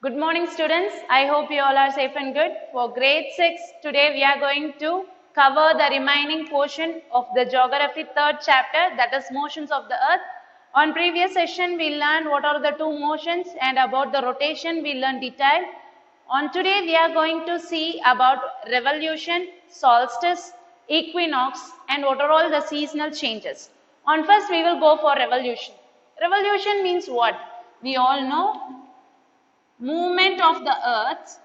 Good morning, students. I hope you all are safe and good. For grade 6, today we are going to cover the remaining portion of the geography third chapter, that is motions of the earth. On previous session, we learned what are the two motions, and about the rotation we learned detail. On today, we are going to see about revolution, solstice, equinox, and what are all the seasonal changes. On first, we will go for revolution. Revolution means what? We all know movement of the earth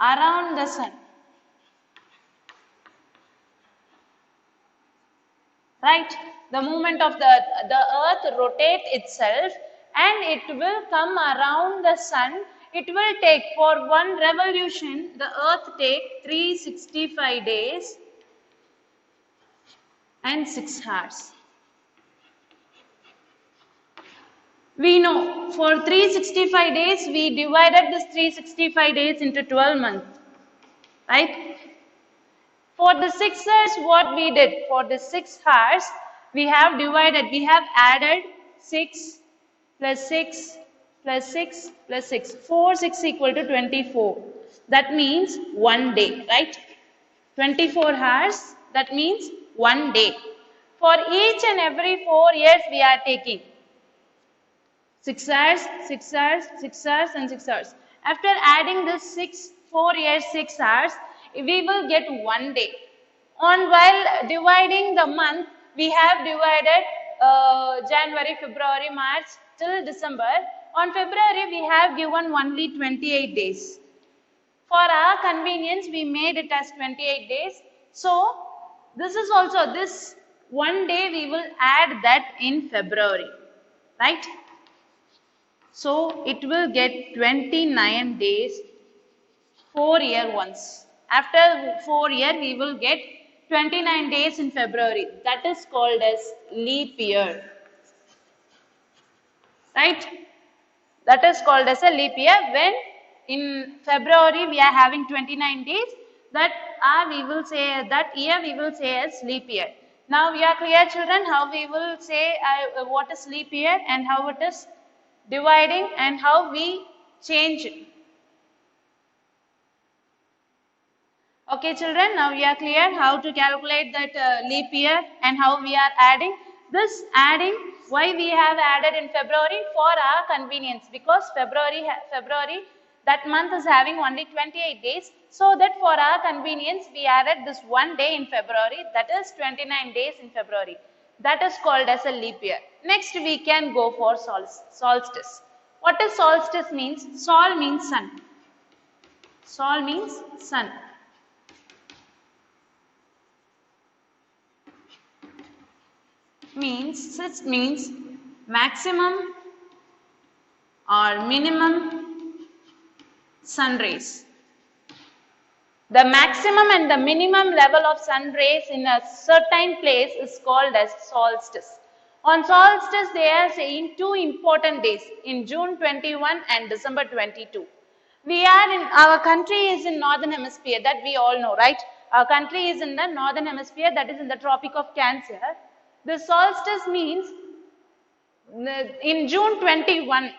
around the sun. Right? The movement of the earth rotate itself and it will come around the sun. It will take, for one revolution, the earth take 365 days and 6 hours. We know for 365 days, we divided this 365 days into 12 months, right? For the 6 hours, what we did? For the 6 hours, we have divided, we have added 6 plus 6 plus 6 plus 6. 4, 6 equal to 24. That means 1 day, right? 24 hours, that means 1 day. For each and every 4 years, we are taking 6 hours, 6 hours, 6 hours and 6 hours. After adding this 4 years, 6 hours, we will get 1 day. While dividing the month, we have divided January, February, March till December. On February, we have given only 28 days. For our convenience, we made it as 28 days. So, this is also, this 1 day we will add that in February, right? So, it will get 29 days 4 year once. After 4 year, we will get 29 days in February. That is called as leap year. Right? That is called as a leap year. When in February we are having 29 days, that we will say that year we will say as leap year. Now we are clear, children, how we will say what is leap year and how it is dividing and how we change it. Okay, children, now we are clear how to calculate that leap year and how we are adding. This adding, why we have added in February? For our convenience, because February, that month is having only 28 days. So that for our convenience, we added this 1 day in February, that is 29 days in February. That is called as a leap year. Next, we can go for solstice. What does solstice means? Sol means sun. Sol means sun. Means maximum or minimum sun rays. The maximum and the minimum level of sun rays in a certain place is called as solstice. On solstice, they are saying 2 important days in June 21 and December 22. Our country is in northern hemisphere, that we all know, right? Our country is in the northern hemisphere, that is in the Tropic of Cancer. The solstice means in June 21.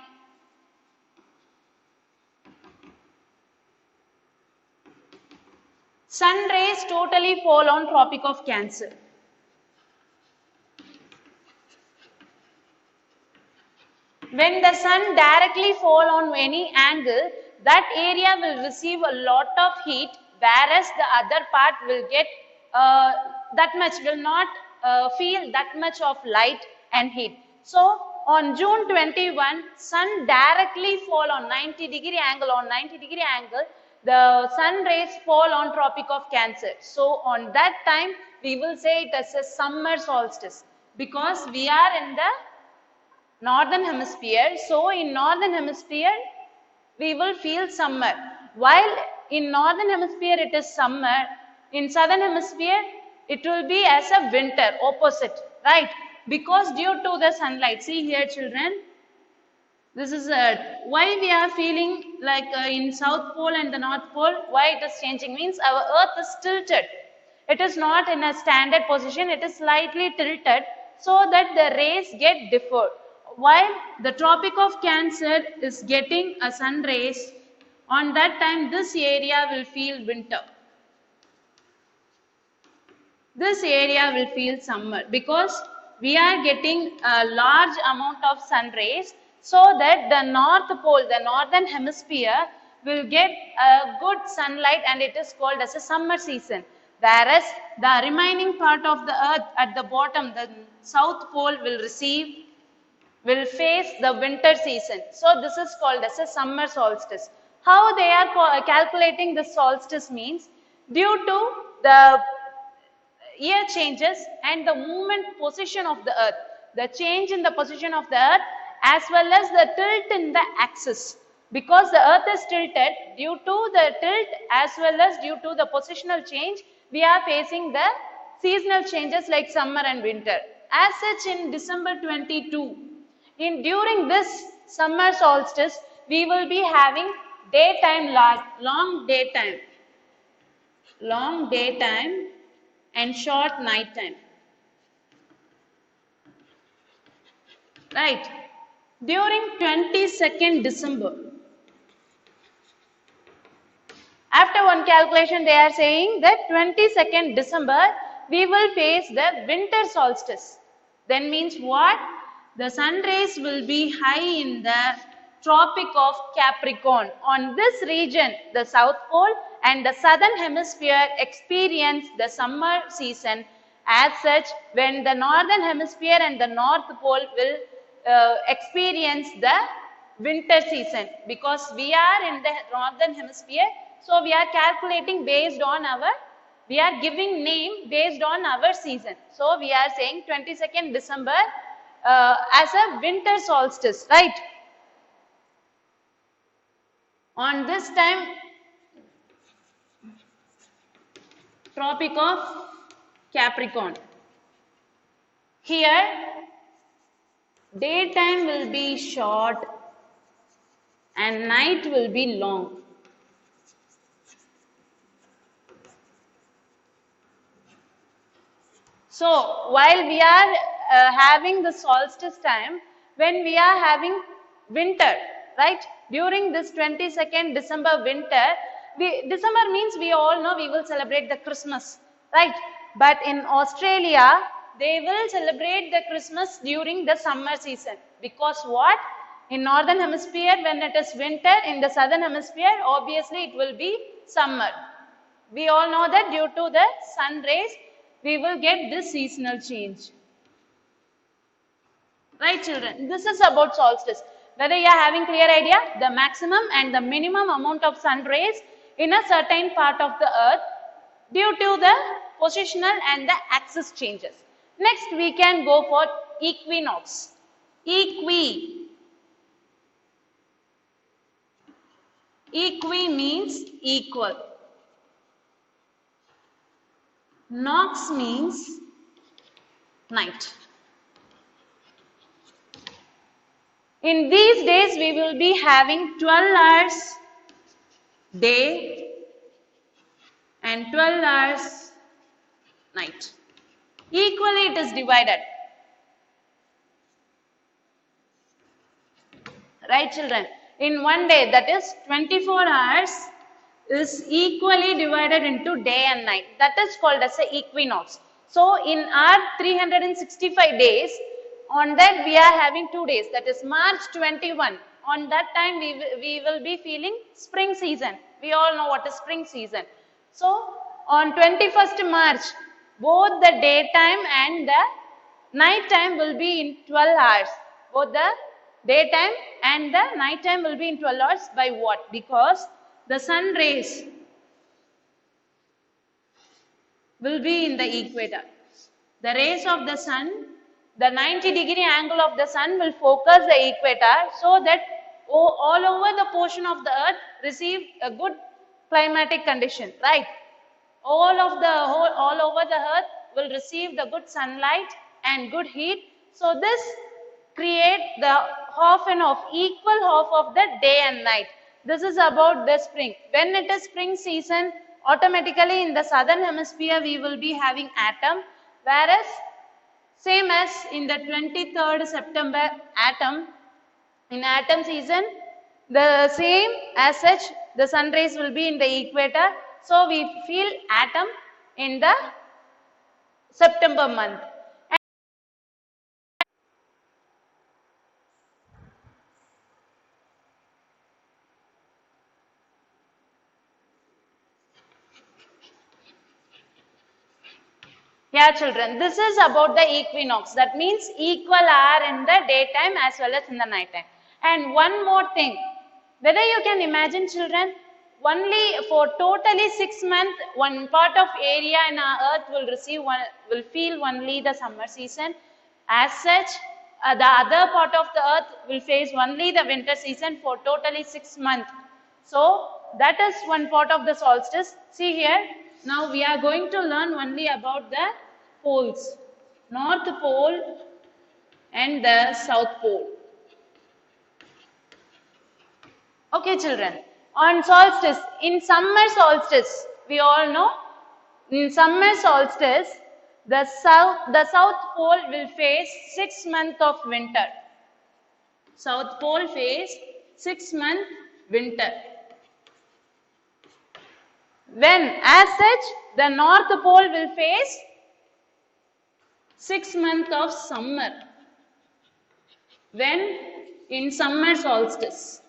Sun rays totally fall on Tropic of Cancer. When the sun directly fall on any angle, that area will receive a lot of heat, whereas the other part will get will not feel that much of light and heat. So, on June 21, sun directly fall on 90-degree angle. On 90-degree angle, the sun rays fall on Tropic of Cancer. So, on that time, we will say it as a summer solstice because we are in the northern hemisphere. So, in northern hemisphere, we will feel summer. While in northern hemisphere, it is summer. In southern hemisphere, it will be as a winter, opposite, right? Because due to the sunlight, see here, children, this is why we are feeling like in South Pole and the North Pole, why it is changing means our earth is tilted. It is not in a standard position, it is slightly tilted. so that the rays get differed. While the Tropic of Cancer is getting a sun rays, on that time this area will feel winter. This area will feel summer because we are getting a large amount of sun rays, so that the North Pole, the northern hemisphere, will get a good sunlight, and it is called as a summer season. Whereas the remaining part of the earth at the bottom, the South Pole, will face the winter season. So this is called as a summer solstice. How they are calculating the solstice means, due to the year changes and the movement position of the earth, the change in the position of the earth as well as the tilt in the axis. Because the earth is tilted, due to the tilt as well as due to the positional change, we are facing the seasonal changes like summer and winter. As such, in December 22, during this summer solstice, we will be having daytime, long daytime and short night time. Right. During 22nd December, after one calculation, they are saying that 22nd December, we will face the winter solstice. Then means what? The sun rays will be high in the Tropic of Capricorn. On this region, the South Pole and the Southern Hemisphere experience the summer season. As such, when the Northern Hemisphere and the North Pole will experience the winter season, because we are in the Northern Hemisphere, so we are calculating based on we are giving name based on our season. So we are saying 22nd December as a winter solstice, right? On this time, Tropic of Capricorn. Here, daytime will be short and night will be long. So, while we are having the solstice time, when we are having winter, right? During this 22nd December winter, December means we all know we will celebrate the Christmas, right? But in Australia, they will celebrate the Christmas during the summer season. Because what? In Northern Hemisphere, when it is winter, in the Southern Hemisphere, obviously it will be summer. We all know that due to the sun rays, we will get this seasonal change. Right, children? This is about solstice. Whether you are having clear idea, the maximum and the minimum amount of sun rays in a certain part of the earth due to the positional and the axis changes. Next, we can go for equinox. Equi means equal. Nox means night. In these days, we will be having 12 hours day and 12 hours night. Equally, it is divided. Right, children? In one day, that is 24 hours, is equally divided into day and night. That is called as a equinox. So, in our 365 days, on that we are having 2 days, that is March 21. On that time we will be feeling spring season. We all know what is spring season. So on 21st March, both the daytime and the night time will be in 12 hours. Both the daytime and the night time will be in 12 hours. By what? Because the sun rays will be in the equator. The rays of the sun, the 90-degree angle of the sun will focus the equator, so that all over the portion of the earth receive a good climatic condition, right? All over the earth will receive the good sunlight and good heat. So this create the half and half, equal half of the day and night. This is about the spring. When it is spring season, automatically in the southern hemisphere we will be having autumn, whereas Same as in the 23rd September atom. In atom season, the same as such, the sun rays will be in the equator. So we feel atom in the September month. Yeah, children, this is about the equinox. That means equal hour in the daytime as well as in the night time. And one more thing, whether you can imagine, children, only for totally 6 months, one part of area in our earth will feel only the summer season. As such, the other part of the earth will face only the winter season for totally 6 months. So that is one part of the solstice. See here, now we are going to learn only about the poles, North Pole and the South Pole. Okay, children, on solstice, in summer solstice, we all know, in summer solstice, the South Pole will face 6 months of winter. South Pole face 6 month winter. When, as such, the North Pole will face 6 months of summer. When, in summer solstice.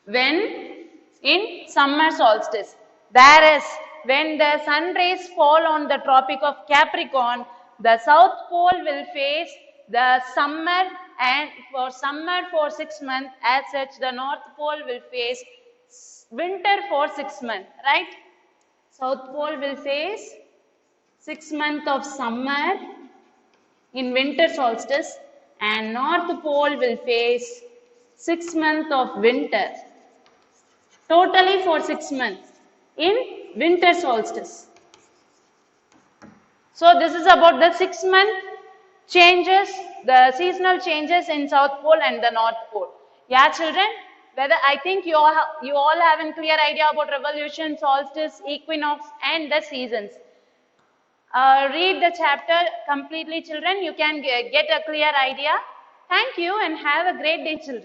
When, in summer solstice. Whereas, when the sun rays fall on the Tropic of Capricorn, the South Pole will face the summer, and for summer for 6 months, as such the North Pole will face winter for 6 months, right? South Pole will face 6 months of summer in winter solstice, and North Pole will face 6 months of winter, totally for 6 months in winter solstice. So this is about the 6 month changes, the seasonal changes in South Pole and the North Pole. Yeah, children, whether I think you all have a clear idea about revolution, solstice, equinox, and the seasons. Read the chapter completely, children. You can get a clear idea. Thank you and have a great day, children.